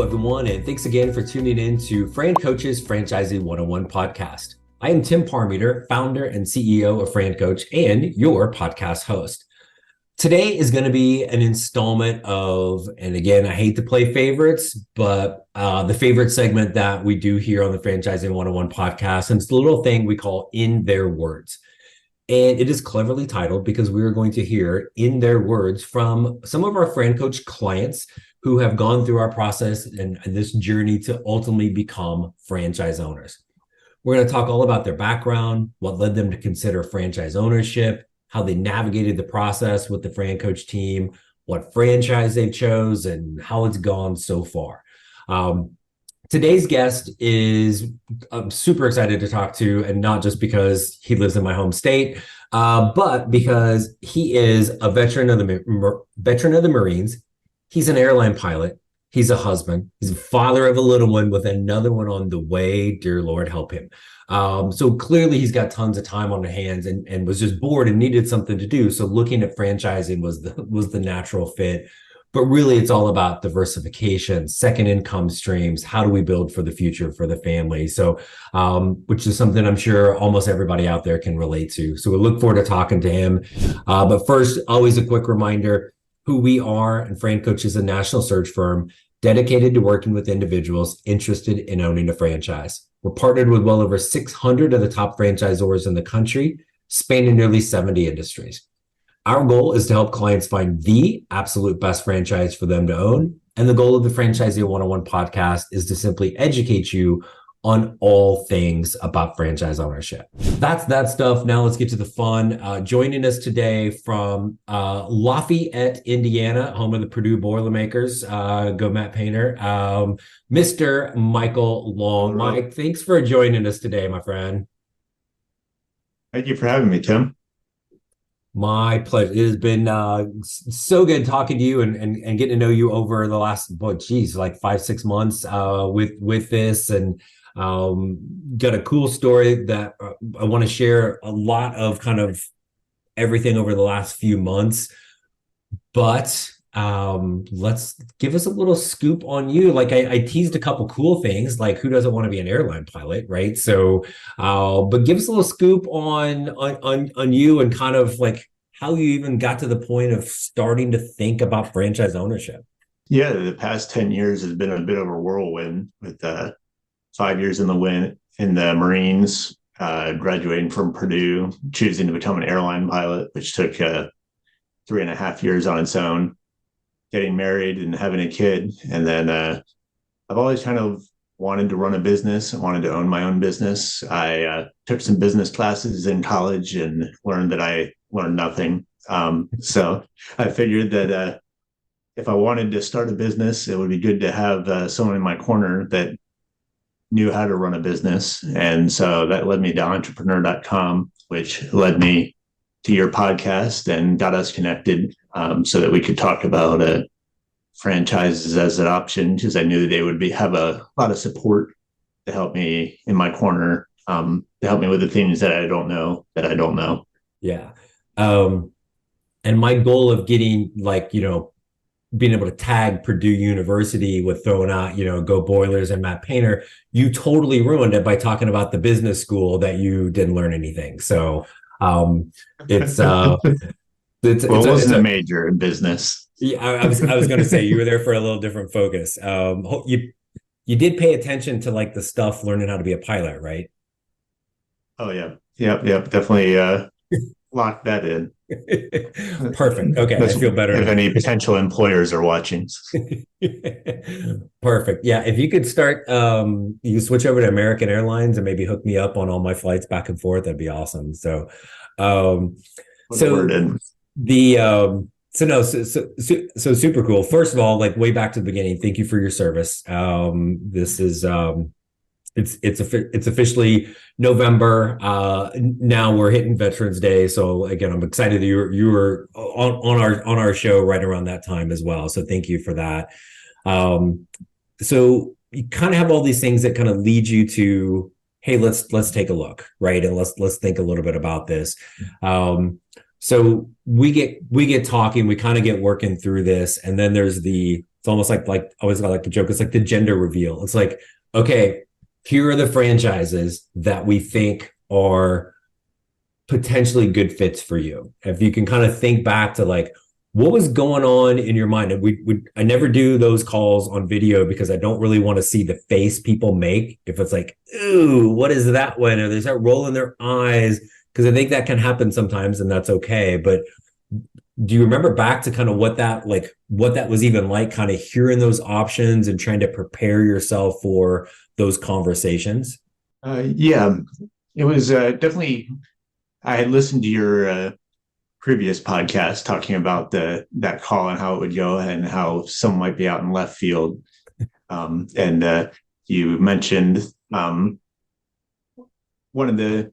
Hello, everyone, and thanks again for tuning in to FranCoach's Franchising 101 podcast. I am Tim Parmeter, founder and CEO of FranCoach and your podcast host. Today is going to be an installment of, and again, I hate to play favorites, but the favorite segment that we do here on the Franchising 101 podcast, and it's the little thing we call In Their Words. And it is cleverly titled because we are going to hear in their words from some of our FranCoach clients who have gone through our process and this journey to ultimately become franchise owners. We're going to talk all about their background, what led them to consider franchise ownership, how they navigated the process with the FranCoach team, what franchise they chose, and how it's gone so far. Today's guest I'm super excited to talk to, and not just because he lives in my home state, but because he is a veteran of the Marines. He's an airline pilot. He's a husband. He's a father of a little one with another one on the way. Dear Lord, help him. So clearly he's got tons of time on his hands and was just bored and needed something to do. So looking at franchising was the natural fit. But really, it's all about diversification, second income streams. How do we build for the future for the family? So, which is something I'm sure almost everybody out there can relate to. So we look forward to talking to him. But first, always a quick reminder who we are. And FranCoach is a national search firm dedicated to working with individuals interested in owning a franchise. We're partnered with well over 600 of the top franchisors in the country, spanning nearly 70 industries. Our goal is to help clients find the absolute best franchise for them to own. And the goal of the Franchising 101 podcast is to simply educate you on all things about franchise ownership. That's that stuff. Now let's get to the fun. Joining us today from Lafayette, Indiana, home of the Purdue Boilermakers, go Matt Painter, Mr. Michael Long. Mike, thanks for joining us today, my friend. Thank you for having me, Tim. My pleasure. It has been so good talking to you and getting to know you over the last, 5-6 months with this, and got a cool story that I want to share. A lot of kind of everything over the last few months, but let's give us a little scoop on you. Like I teased a couple cool things, like who doesn't want to be an airline pilot, right? So, but give us a little scoop on you and kind of like how you even got to the point of starting to think about franchise ownership. Yeah, the past 10 years has been a bit of a whirlwind with 5 years in the Marines, graduating from Purdue, choosing to become an airline pilot, which took 3.5 years on its own, getting married and having a kid. And then I've always kind of wanted to run a business. I wanted to own my own business. I took some business classes in college and learned that I learned nothing. So I figured that if I wanted to start a business, it would be good to have someone in my corner that knew how to run a business. And so that led me to entrepreneur.com, which led me to your podcast and got us connected so that we could talk about franchises as an option, because I knew that they would have a lot of support to help me in my corner, to help me with the things that I don't know. Yeah. And my goal of getting being able to tag Purdue University with throwing out, Go Boilers and Matt Painter, you totally ruined it by talking about the business school that you didn't learn anything. So it's it wasn't a major in business. Yeah, I was going to say you were there for a little different focus. You did pay attention to like the stuff learning how to be a pilot, right? Oh yeah, yep, definitely lock that in. Perfect. Okay, I feel better. If any potential employers are watching. Perfect. Yeah, if you could start, you switch over to American Airlines and maybe hook me up on all my flights back and forth. That'd be awesome. So, So super cool. First of all, like way back to the beginning, thank you for your service. This is it's officially November. Now we're hitting Veterans Day. So again, I'm excited that you were on our show right around that time as well. So thank you for that. So you kind of have all these things that kind of lead you to, hey, let's take a look, right? And let's think a little bit about this. So we get talking, we kind of get working through this, and then there's the It's almost like I always got like the joke. It's like the gender reveal. It's like, okay, here are the franchises that we think are potentially good fits for you. If you can kind of think back to like, what was going on in your mind? I never do those calls on video because I don't really want to see the face people make. If it's like, ooh, what is that one? Or they start rolling their eyes, because I think that can happen sometimes, and that's okay. But do you remember back to kind of what that was even like, kind of hearing those options and trying to prepare yourself for those conversations? Yeah, it was definitely. I had listened to your previous podcast talking about that call and how it would go and how someone might be out in left field. And you mentioned one of the.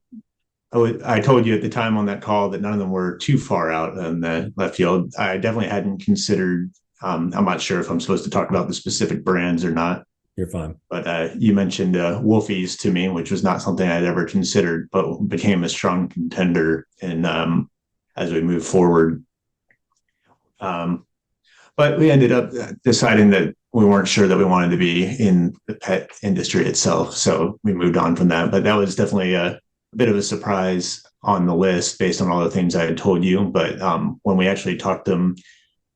I told you at the time on that call that none of them were too far out in the left field. I definitely hadn't considered. I'm not sure if I'm supposed to talk about the specific brands or not. You're fine. But you mentioned Wolfies to me, which was not something I'd ever considered, but became a strong contender in as we move forward. But we ended up deciding that we weren't sure that we wanted to be in the pet industry itself. So we moved on from that. But that was definitely a bit of a surprise on the list based on all the things I had told you. But when we actually talked to them,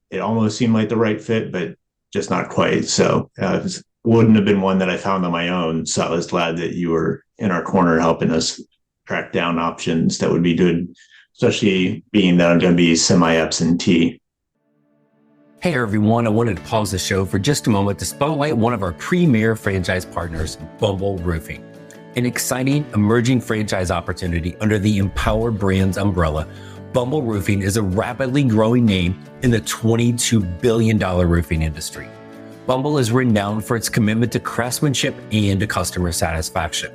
it almost seemed like the right fit, but just not quite. So it wouldn't have been one that I found on my own. So I was glad that you were in our corner helping us track down options that would be good, especially being that I'm going to be semi-absentee. Hey everyone, I wanted to pause the show for just a moment to spotlight one of our premier franchise partners, Bumble Roofing. An exciting emerging franchise opportunity under the Empower Brands umbrella, Bumble Roofing is a rapidly growing name in the $22 billion roofing industry. Bumble is renowned for its commitment to craftsmanship and to customer satisfaction.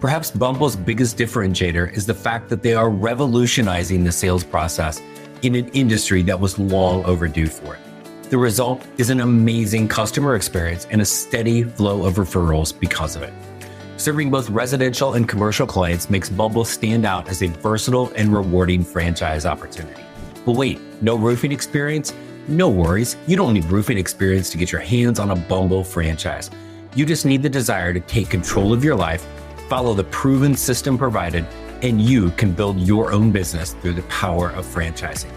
Perhaps Bumble's biggest differentiator is the fact that they are revolutionizing the sales process in an industry that was long overdue for it. The result is an amazing customer experience and a steady flow of referrals because of it. Serving both residential and commercial clients makes Bumble stand out as a versatile and rewarding franchise opportunity. But wait, no roofing experience? No worries. You don't need roofing experience to get your hands on a Bumble franchise. You just need the desire to take control of your life, follow the proven system provided, and you can build your own business through the power of franchising.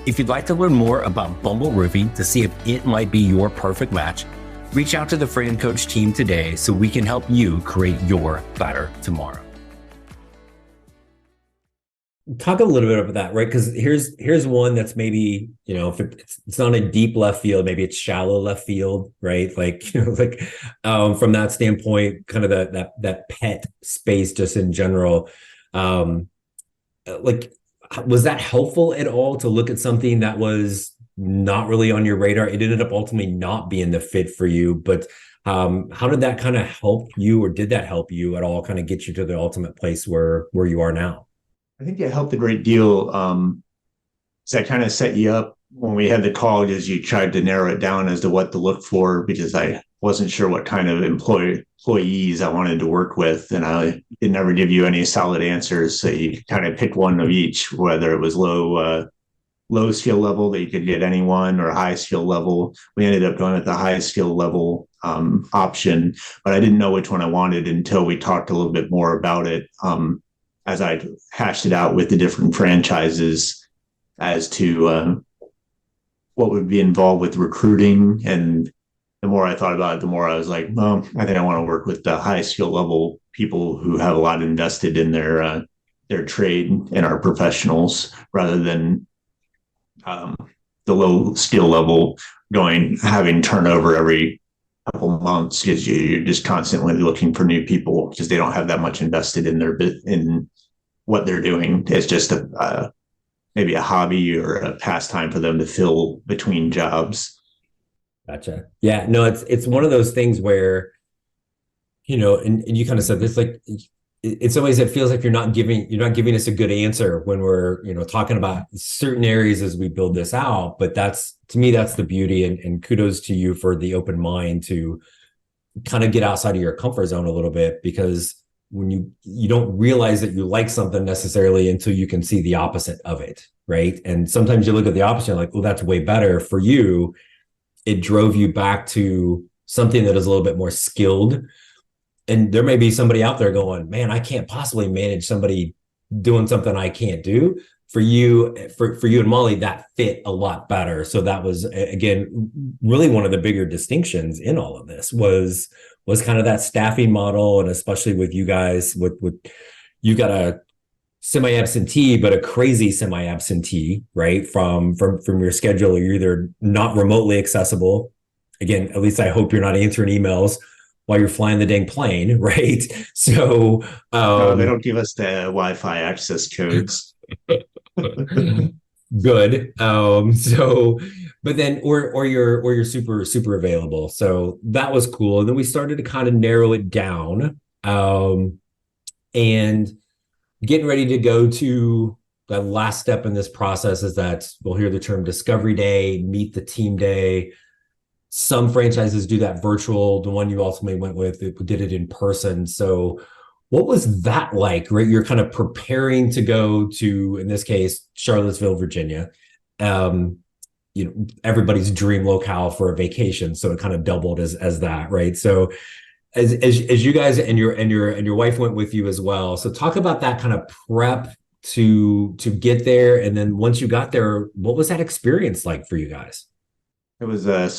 If you'd like to learn more about Bumble Roofing to see if it might be your perfect match, reach out to the FranCoach team today so we can help you create your better tomorrow. Talk a little bit about that, right? Because here's one that's maybe, if it's not a deep left field, maybe it's shallow left field, right? Like, from that standpoint, kind of that pet space just in general. Was that helpful at all to look at something that was not really on your radar? It ended up ultimately not being the fit for you, but how did that kind of help you, or did that help you at all kind of get you to the ultimate place where you are now? I think it helped a great deal. So I kind of set you up when we had the call, as you tried to narrow it down as to what to look for, because I wasn't sure what kind of employees I wanted to work with, and I did never give you any solid answers. So you kind of pick one of each, whether it was low skill level that you could get anyone, or high skill level. We ended up going with the high skill level option, but I didn't know which one I wanted until we talked a little bit more about it. As I hashed it out with the different franchises as to what would be involved with recruiting. And the more I thought about it, the more I was like, well, I think I want to work with the high skill level people who have a lot invested in their trade and are professionals, rather than the low skill level having turnover every couple months, because you're just constantly looking for new people because they don't have that much invested in what they're doing. It's just maybe a hobby or a pastime for them to fill between jobs. Gotcha. Yeah, no, it's one of those things where, and you kind of said this, like, in some ways it feels like you're not giving us a good answer when we're, talking about certain areas as we build this out. But to me, that's the beauty, and kudos to you for the open mind to kind of get outside of your comfort zone a little bit, because when you don't realize that you like something necessarily until you can see the opposite of it, right? And sometimes you look at the opposite, you're like, well, that's way better for you. it drove you back to something that is a little bit more skilled. And there may be somebody out there going, man, I can't possibly manage somebody doing something I can't do. For you, for you and Molly, that fit a lot better. So that was, again, really one of the bigger distinctions in all of this was kind of that staffing model. And especially with you guys, with you got a semi-absentee, but a crazy semi-absentee, right? From your schedule, you're either not remotely accessible. Again, at least I hope you're not answering emails while you're flying the dang plane, right? So no, they don't give us the Wi-Fi access codes. Good. So, but then, or you're super available. So that was cool. And then we started to kind of narrow it down, and getting ready to go to the last step in this process is that we'll hear the term discovery day, meet the team day. Some franchises do that virtual. The one you ultimately went with, it did it in person. So what was that like, right? You're kind of preparing to go to, in this case, Charlottesville, Virginia. Everybody's dream locale for a vacation. So it kind of doubled as that, right? So as you guys and your wife went with you as well. So talk about that kind of prep to get there. And then once you got there, what was that experience like for you guys? It was a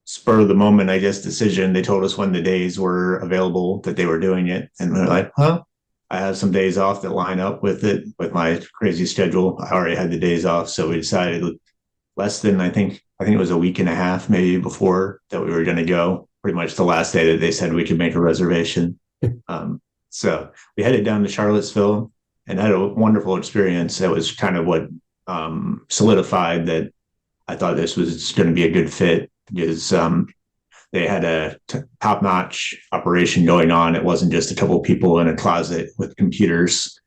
spur of the moment, I guess, decision. They told us when the days were available that they were doing it. And we we're like, huh? I have some days off that line up with it, with my crazy schedule. I already had the days off. So we decided less than, I think it was a week and a half maybe before that we were going to go. Pretty much the last day that they said we could make a reservation. So we headed down to Charlottesville and had a wonderful experience. That was kind of what solidified that I thought this was going to be a good fit, because they had a top-notch operation going on. It wasn't just a couple of people in a closet with computers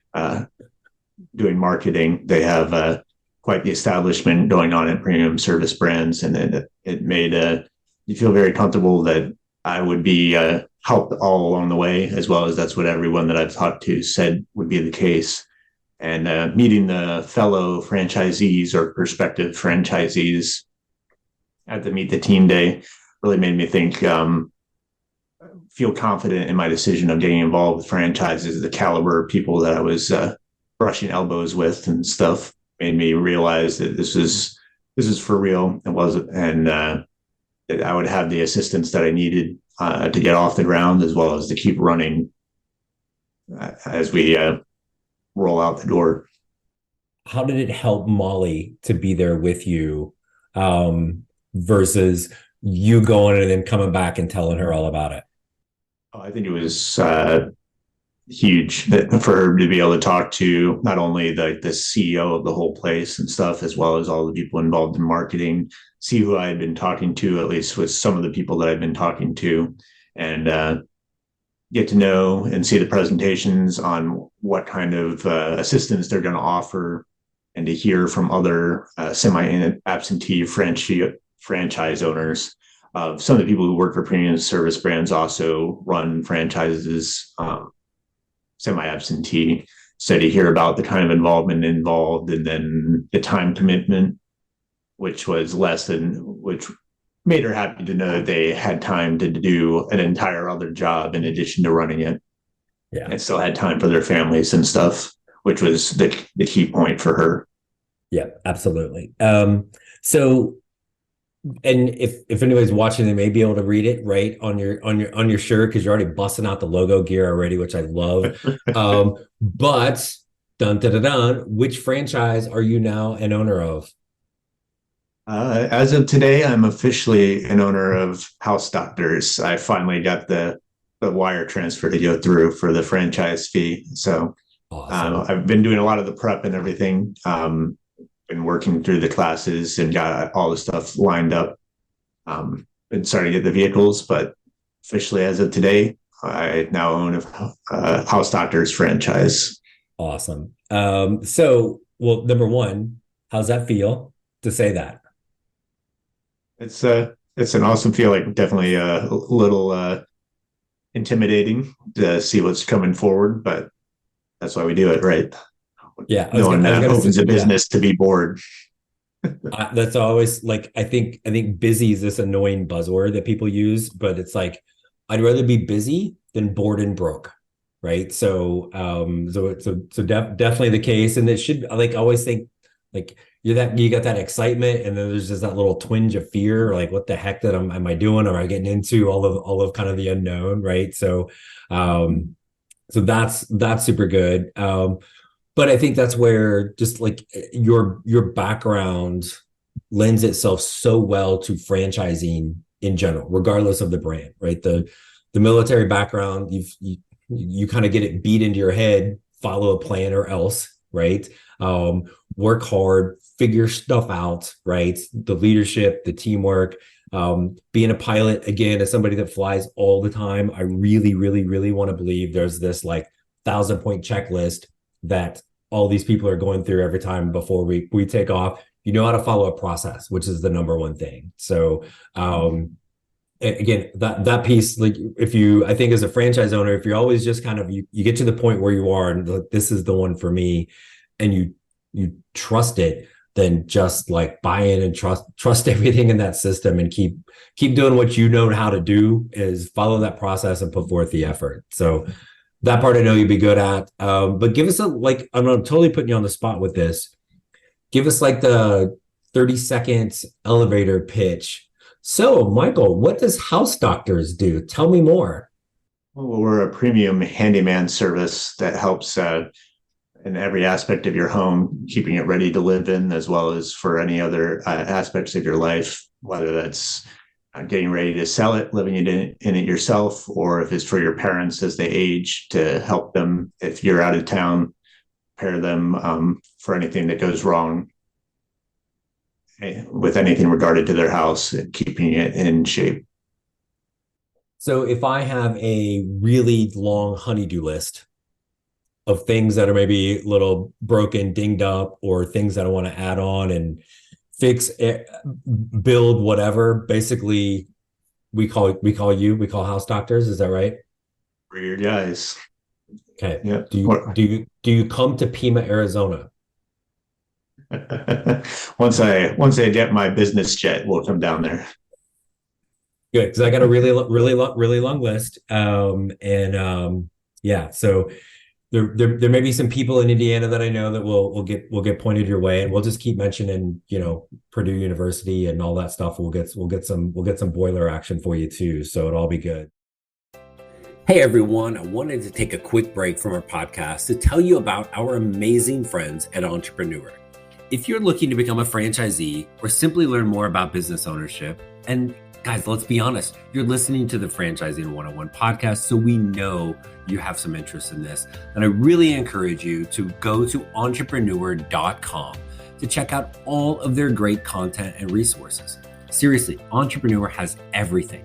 doing marketing. They have quite the establishment going on at Premium Service Brands, and it made you feel very comfortable that I would be helped all along the way, as well as that's what everyone that I've talked to said would be the case. And meeting the fellow franchisees or prospective franchisees at the Meet the Team Day really made me think, feel confident in my decision of getting involved with franchises. The caliber of people that I was brushing elbows with and stuff made me realize that this is for real. It wasn't, and that I would have the assistance that I needed to get off the ground, as well as to keep running as we roll out the door. How did it help Molly to be there with you, versus you going and then coming back and telling her all about it? I think it was huge for her to be able to talk to not only the CEO of the whole place and stuff, as well as all the people involved in marketing, see who I had been talking to, at least with some of the people that I'd been talking to, and get to know and see the presentations on what kind of assistance they're going to offer, and to hear from other semi-absentee franchise owners. Some of the people who work for Premium Service Brands also run franchises, semi-absentee. So to hear about the kind of involvement involved, and then the time commitment, which was less than, which made her happy to know that they had time to do an entire other job in addition to running it. Yeah. And still had time for their families and stuff, which was the key point for her. Yeah, absolutely. So, and if anybody's watching, they may be able to read it right on your shirt, because you're already busting out the logo gear already, which I love. But which franchise are you now an owner of? As of today, I'm officially an owner of House Doctors. I finally got the wire transfer to go through for the franchise fee. So awesome. I've been doing a lot of the prep and everything. Been working through the classes and got all the stuff lined up. Been starting to get the vehicles, but officially as of today, I now own a House Doctors franchise. Awesome. So, well, number one, how's that feel to say that? It's an awesome feeling. Definitely a little intimidating to see what's coming forward, but that's why we do it, right? Yeah, no one opens a business to be bored. That's always like I think busy is this annoying buzzword that people use, but it's like I'd rather be busy than bored and broke, right? Definitely the case, and it should like I always think like you got that excitement, and then there's just that little twinge of fear, like what the heck that am I doing? Am I getting into all of kind of the unknown, right? So that's super good. But I think that's where just like your background lends itself so well to franchising in general, regardless of the brand, right? The military background, you kind of get it beat into your head, follow a plan or else, right? Work hard, figure stuff out, right? The leadership, the teamwork, being a pilot, again, as somebody that flies all the time, I really, really, really want to believe there's this like 1,000-point checklist that all these people are going through every time before we take off. You know how to follow a process, which is the number one thing. So again, that piece, like I think as a franchise owner, if you're always just kind of you get to the point where you are and like, this is the one for me, and you trust it, then just like buy in and trust everything in that system and keep doing what you know how to do, is follow that process and put forth the effort. So that part I know you'd be good at. But give us I'm totally putting you on the spot with this. Give us like the 30-second elevator pitch. So, Michael, what does House Doctors do? Tell me more. Well, we're a premium handyman service that helps in every aspect of your home, keeping it ready to live in, as well as for any other aspects of your life, whether that's getting ready to sell it, living in it yourself, or if it's for your parents as they age, to help them if you're out of town, prepare them for anything that goes wrong with anything regarded to their house, keeping it in shape. So if I have a really long honey-do list of things that are maybe a little broken, dinged up, or things that I want to add on and fix, build, whatever, basically we call House Doctors. Is that right? Weird guys. Okay. Yeah. Do you come to Pima, Arizona? Once I get my business jet, we'll come down there. Good, because I got a really long list. Yeah. So there may be some people in Indiana that I know that will get pointed your way, and we'll just keep mentioning, Purdue University and all that stuff. We'll get some boiler action for you too. So it'll all be good. Hey everyone, I wanted to take a quick break from our podcast to tell you about our amazing friends at Entrepreneur. If you're looking to become a franchisee or simply learn more about business ownership, and guys, let's be honest, you're listening to the Franchising 101 podcast, so we know you have some interest in this. And I really encourage you to go to entrepreneur.com to check out all of their great content and resources. Seriously, Entrepreneur has everything,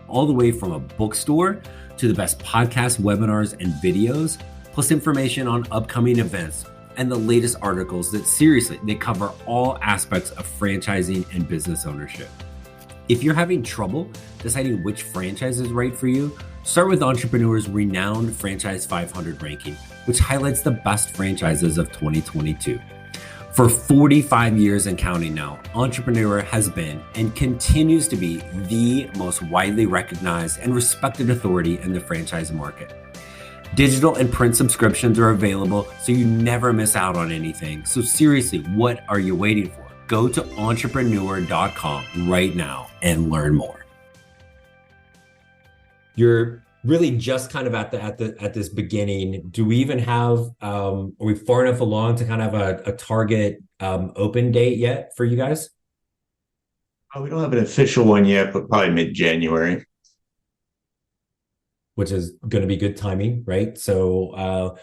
all the way from a bookstore to the best podcasts, webinars, and videos, plus information on upcoming events and the latest articles that seriously, they cover all aspects of franchising and business ownership. If you're having trouble deciding which franchise is right for you, start with Entrepreneur's renowned Franchise 500 ranking, which highlights the best franchises of 2022. For 45 years and counting now, Entrepreneur has been and continues to be the most widely recognized and respected authority in the franchise market. Digital and print subscriptions are available, so you never miss out on anything. So seriously, what are you waiting for? Go to entrepreneur.com right now and learn more. You're really just kind of at this beginning. Do we even have are we far enough along to kind of a target open date yet for you guys? We don't have an official one yet, but probably mid-January. Which is going to be good timing, right? So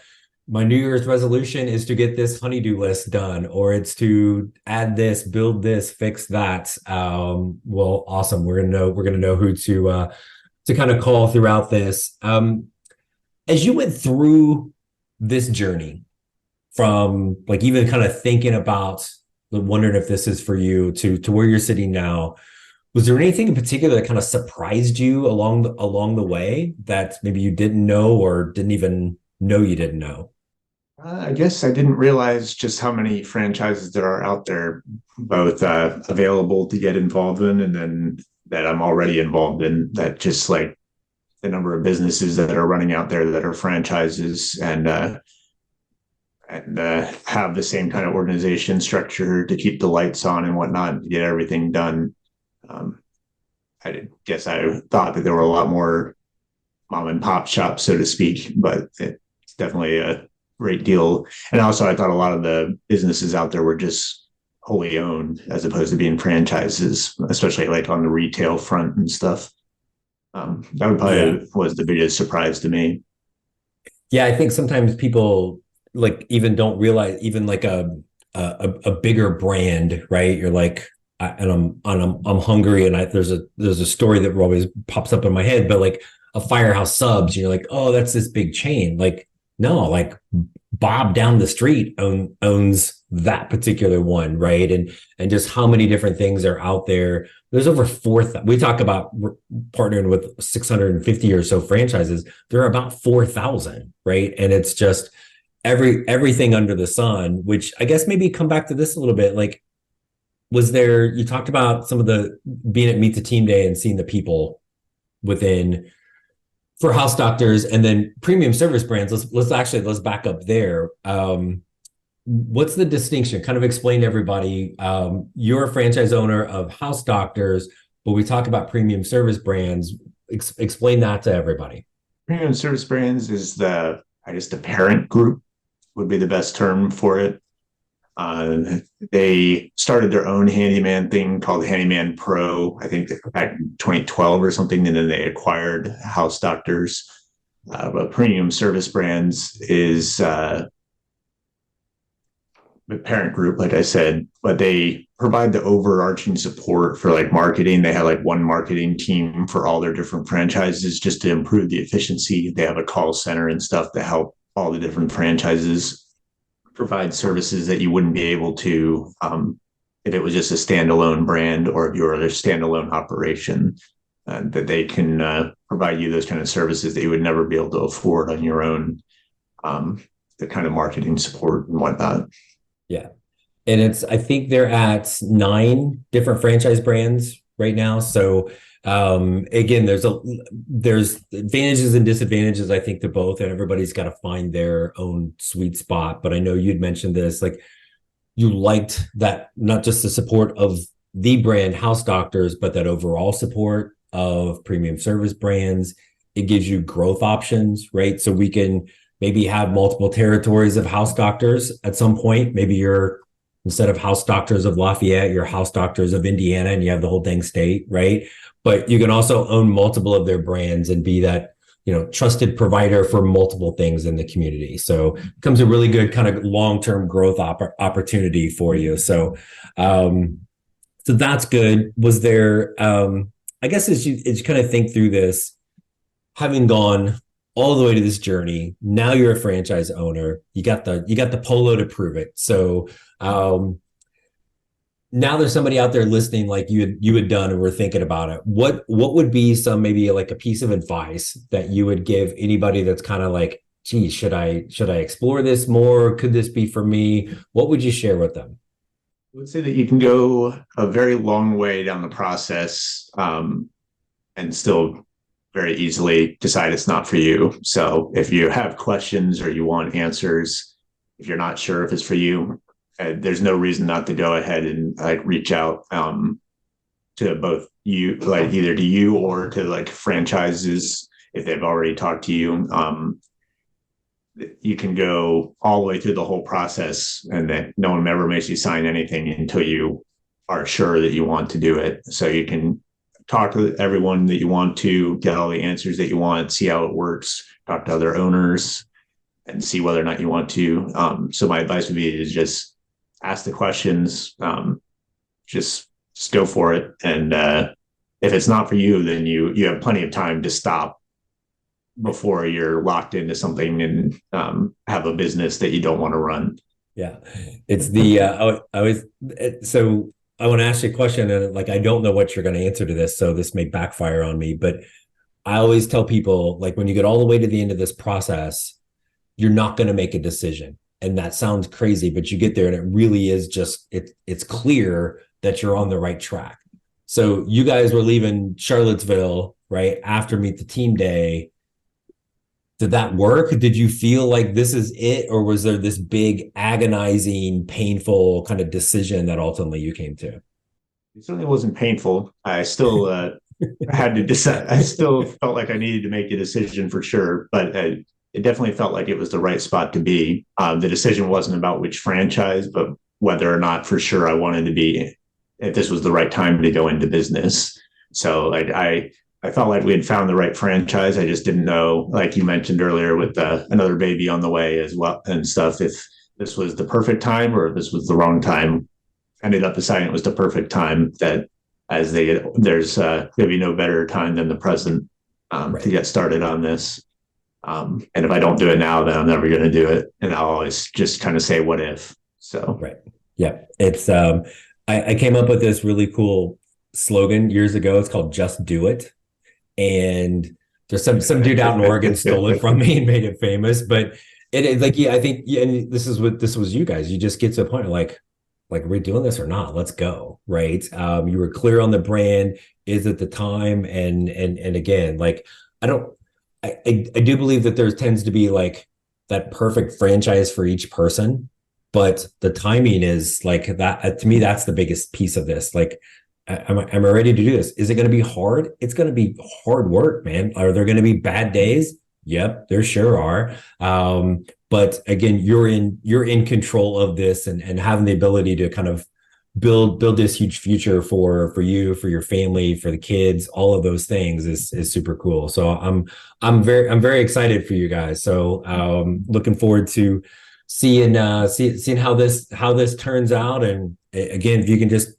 my New Year's resolution is to get this honeydew list done, or it's to add this, build this, fix that. Well, awesome. We're gonna know who to kind of call throughout this. As you went through this journey, from like even kind of thinking about wondering if this is for you to where you're sitting now, was there anything in particular that kind of surprised you along the way that maybe you didn't know or didn't even know you didn't know? I guess I didn't realize just how many franchises there are out there, both available to get involved in and then that I'm already involved in. That just like the number of businesses that are running out there that are franchises and have the same kind of organization structure to keep the lights on and whatnot to get everything done. Um, I guess I thought that there were a lot more mom and pop shops, so to speak, but it's definitely a great deal. And also, I thought a lot of the businesses out there were just wholly owned as opposed to being franchises, especially like on the retail front and stuff. That would Yeah. probably was the biggest surprise to me. Yeah, I think sometimes people like even don't realize even like a bigger brand, right? You're like, I'm hungry, and there's a story that always pops up in my head, but like a Firehouse Subs, you're like, oh, that's this big chain. Like, no, like Bob down the street owns that particular one, right? And just how many different things are out there. There's over we talk about partnering with 650 or so franchises. There are about 4,000, right? And it's just everything under the sun, which I guess maybe come back to this a little bit. Like, you talked about some of the being at Meet the Team Day and seeing the people within for house doctors and then premium service brands. Let's back up there. What's the distinction? Kind of explain to everybody. You're a franchise owner of house doctors, but we talk about premium service brands. Explain that to everybody. Premium service brands is I guess the parent group would be the best term for it. They started their own handyman thing called Handyman Pro, I think back in 2012 or something, and then they acquired House Doctors. But Premium Service Brands is the parent group, like I said, but they provide the overarching support for like marketing. They have like one marketing team for all their different franchises just to improve the efficiency. They have a call center and stuff to help all the different franchises provide services that you wouldn't be able to if it was just a standalone brand or if you were a standalone operation. That they can provide you those kind of services that you would never be able to afford on your own. The kind of marketing support and whatnot. Yeah. And I think they're at 9 different franchise brands right now. So again, there's advantages and disadvantages, I think, to both, and everybody's got to find their own sweet spot. But I know you'd mentioned this, like you liked that, not just the support of the brand House Doctors, but that overall support of premium service brands. It gives you growth options, right? So we can maybe have multiple territories of House Doctors at some point. Maybe you're, instead of House Doctors of Lafayette, you're House Doctors of Indiana, and you have the whole dang state, right? But you can also own multiple of their brands and be that, trusted provider for multiple things in the community. So it becomes a really good kind of long-term growth opportunity for you. So that's good. Was there, I guess as you kind of think through this, having gone all the way to this journey, now you're a franchise owner, you got the polo to prove it. So now there's somebody out there listening like you had done and we're thinking about it. What would be some, maybe like a piece of advice that you would give anybody that's kind of like, gee, should I explore this more? Could this be for me? What would you share with them? I would say that you can go a very long way down the process and still very easily decide it's not for you. So if you have questions or you want answers, if you're not sure if it's for you, there's no reason not to go ahead and like reach out to both you, like either to you or to like franchises if they've already talked to you. You can go all the way through the whole process, and that no one ever makes you sign anything until you are sure that you want to do it. So you can talk to everyone that you want to, get all the answers that you want, see how it works, talk to other owners, and see whether or not you want to. So my advice would be is just ask the questions, just go for it. And if it's not for you, then you have plenty of time to stop before you're locked into something and have a business that you don't want to run. Yeah, it's the so I want to ask you a question, and like I don't know what you're going to answer to this, so this may backfire on me. But I always tell people, like when you get all the way to the end of this process, you're not going to make a decision. and that sounds crazy, but you get there and it really is just, it's clear that you're on the right track. So you guys were leaving Charlottesville, right, after Meet the Team Day. Did that work? Did you feel like this is it? Or was there this big, agonizing, painful kind of decision that ultimately you came to? It certainly wasn't painful. I still had to decide. I still felt like I needed to make a decision for sure, but it definitely felt like it was the right spot to be. The decision wasn't about which franchise, but whether or not for sure I wanted to be, if this was the right time to go into business. So I felt like we had found the right franchise. I just didn't know, like you mentioned earlier, with another baby on the way as well and stuff, if this was the perfect time or if this was the wrong time. Ended up deciding it was the perfect time, that there's going to be no better time than the present to get started on this. And if I don't do it now, then I'm never going to do it. And I'll always just kind of say, what if? So, right. Yeah. It's, I came up with this really cool slogan years ago. It's called Just Do It. And there's some dude out in Oregon stole it from me and made it famous. But it is like, yeah, I think, yeah, and this was you guys. You just get to a point of like, are we doing this or not? Let's go. Right. You were clear on the brand. Is it the time? And again, like, I do believe that there tends to be like that perfect franchise for each person, but the timing is like that. To me, that's the biggest piece of this. Like, am I ready to do this? Is it going to be hard? It's going to be hard work, man. Are there going to be bad days? Yep, there sure are. But again, you're in control of this and having the ability to kind of build this huge future for you, for your family, for the kids, all of those things is super cool. So I'm very excited for you guys. So looking forward to seeing how this turns out. And again, if you can just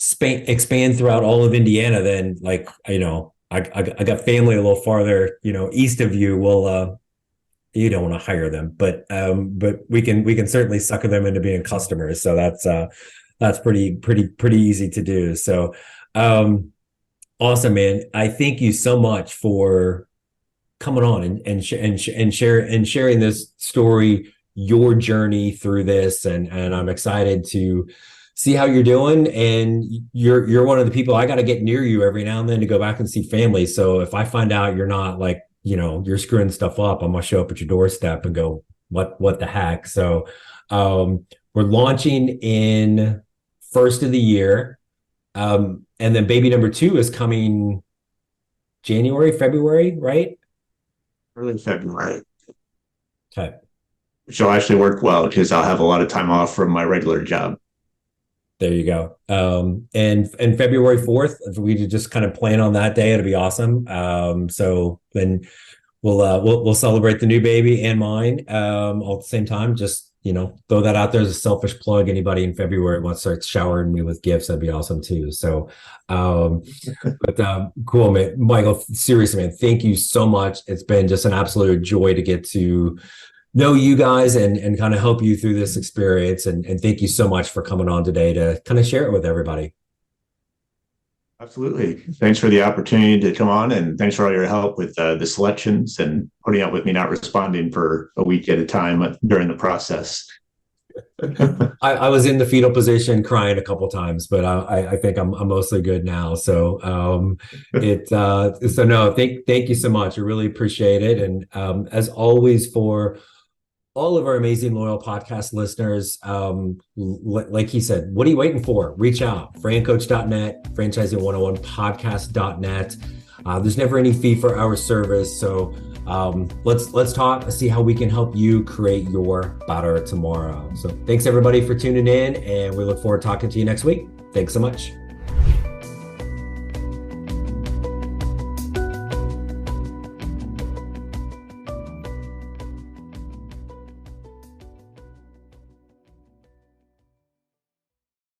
expand throughout all of Indiana, then like, I got family a little farther, east of you. Well, you don't want to hire them, but we can certainly sucker them into being customers. So that's pretty easy to do. So, awesome, man. I thank you so much for coming on and sharing this story, your journey through this. And I'm excited to see how you're doing. And you're one of the people, I got to get near you every now and then to go back and see family. So if I find out you're not like, you're screwing stuff up, I'm going to show up at your doorstep and go, what the heck? So, we're launching in first of the year. And then baby number 2 is coming January, February, right? Early February. Okay. Which will actually work well because I'll have a lot of time off from my regular job. There you go. And February 4th, if we could just kind of plan on that day, it'd be awesome. So then we'll celebrate the new baby and mine all at the same time. Just, throw that out there as a selfish plug. Anybody in February wants to start showering me with gifts, that'd be awesome too. So, but cool, man. Michael, seriously, man, thank you so much. It's been just an absolute joy to get to know you guys and kind of help you through this experience. And thank you so much for coming on today to kind of share it with everybody. Absolutely. Thanks for the opportunity to come on, and thanks for all your help with the selections and putting up with me not responding for a week at a time during the process. I was in the fetal position crying a couple times, but I think I'm mostly good now. So thank you so much. I really appreciate it. And as always, for all of our amazing loyal podcast listeners, like he said, what are you waiting for? Reach out, FranCoach.net, franchising101podcast.net. There's never any fee for our service. So let's talk, see how we can help you create your better tomorrow. So thanks everybody for tuning in, and we look forward to talking to you next week. Thanks so much.